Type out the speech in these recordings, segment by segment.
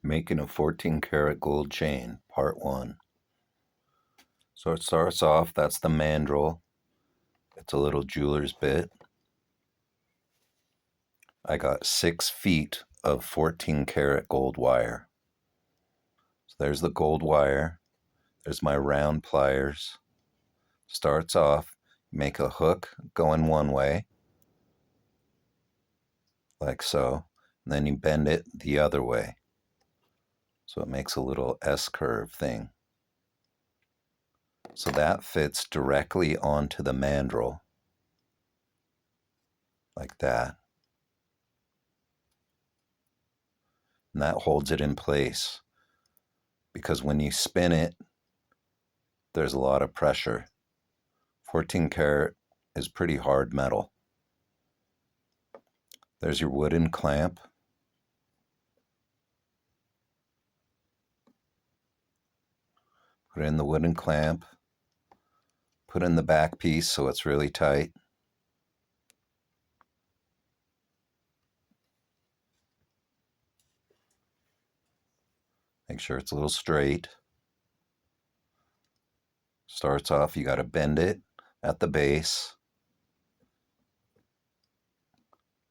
Making a 14 karat gold chain, part 1. So it starts off, that's the mandrel. It's a little jeweler's bit. I got 6 feet of 14 karat gold wire. So there's the gold wire. There's my round pliers. Starts off, make a hook going one way, like so. And then you bend it the other way. So it makes a little S-curve thing. So that fits directly onto the mandrel, like that. And that holds it in place because when you spin it, there's a lot of pressure. 14 karat is pretty hard metal. There's your wooden clamp. Put in the wooden clamp. Put in the back piece so it's really tight. Make sure it's a little straight. Starts off, you got to bend it at the base.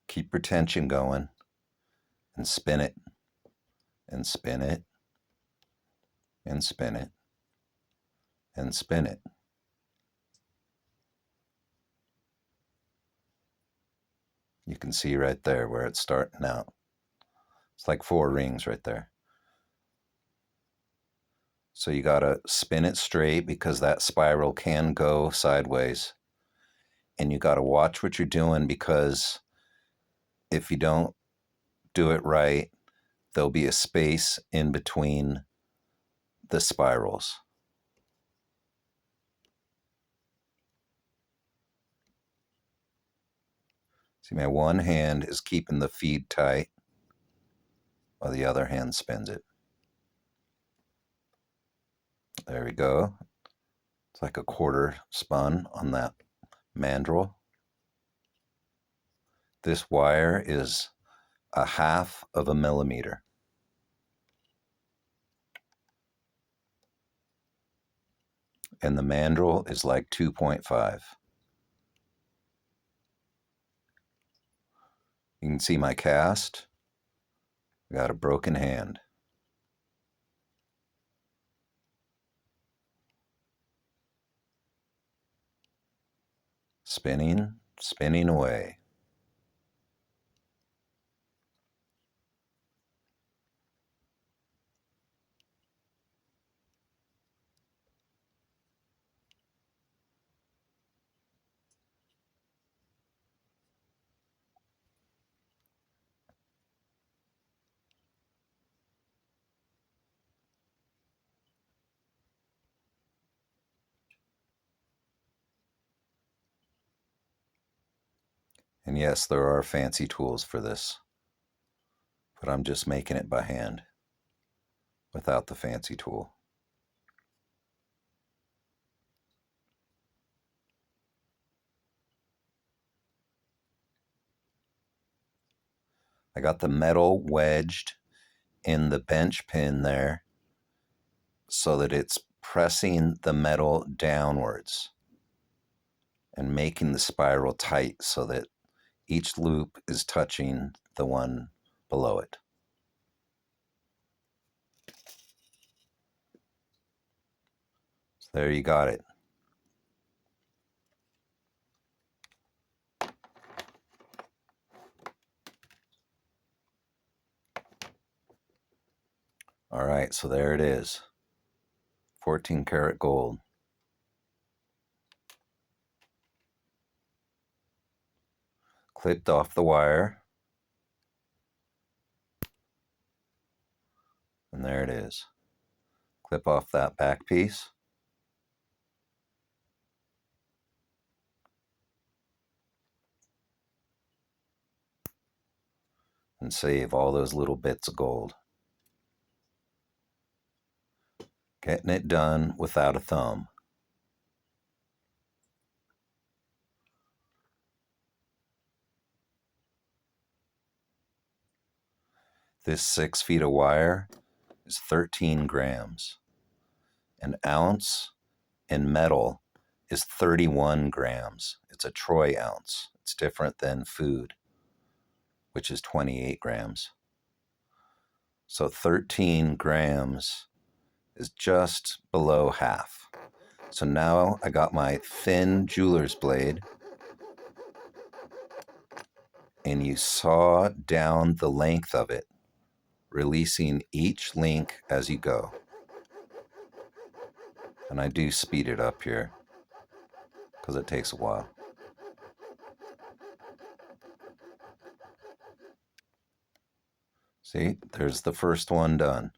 Keep your tension going and spin it and spin it and spin it and spin it. You can see right there where it's starting out. It's like 4 rings right there. So you got to spin it straight because that spiral can go sideways. And you got to watch what you're doing because if you don't do it right, there'll be a space in between the spirals. See, my one hand is keeping the feed tight while the other hand spins it. There we go. It's like a quarter spun on that mandrel. This wire is 1/2 of a millimeter. And the mandrel is like 2.5. You can see my cast. I got a broken hand. Spinning, spinning away. And yes, there are fancy tools for this, but I'm just making it by hand without the fancy tool. I got the metal wedged in the bench pin there so that it's pressing the metal downwards and making the spiral tight so that each loop is touching the one below it. So there you got it. All right, so there it is. 14 karat gold. Clipped off the wire. And there it is. Clip off that back piece. And save all those little bits of gold. Getting it done without a thumb. This 6 feet of wire is 13 grams. An ounce in metal is 31 grams. It's a troy ounce. It's different than food, which is 28 grams. So 13 grams is just below half. So now I got my thin jeweler's blade, and you saw down the length of it, releasing each link as you go. And I do speed it up here because it takes a while. See, there's the first one done.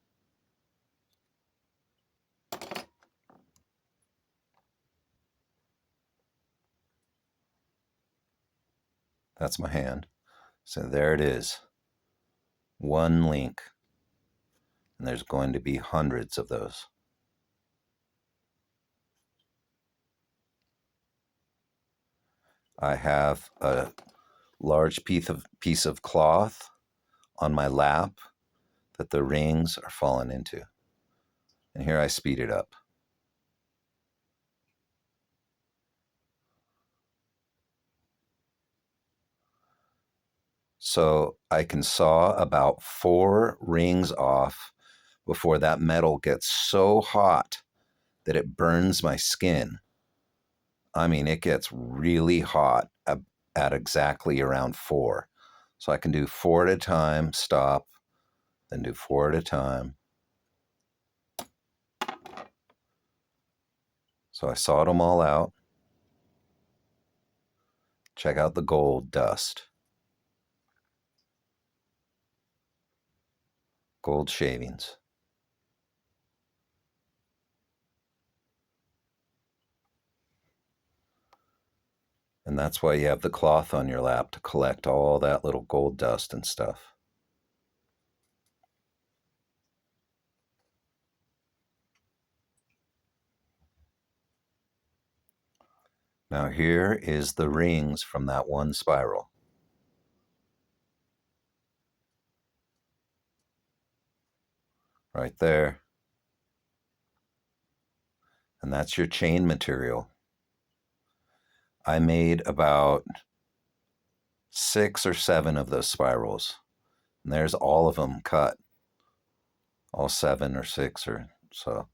That's my hand. So there it is. One link. And there's going to be hundreds of those. I have a large piece of cloth on my lap that the rings are falling into. And here I speed it up. So I can saw about 4 rings off before that metal gets so hot that it burns my skin. I mean, it gets really hot at exactly around 4. So I can do 4 at a time, stop, then do 4 at a time. So I sawed them all out. Check out the gold dust. Gold shavings. And that's why you have the cloth on your lap, to collect all that little gold dust and stuff. Now here is the rings from that one spiral. Right there. And that's your chain material. I made about 6 or 7 of those spirals. And there's all of them cut. All 7 or 6 or so.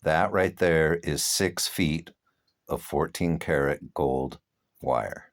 That right there is 6 feet of 14 karat gold wire.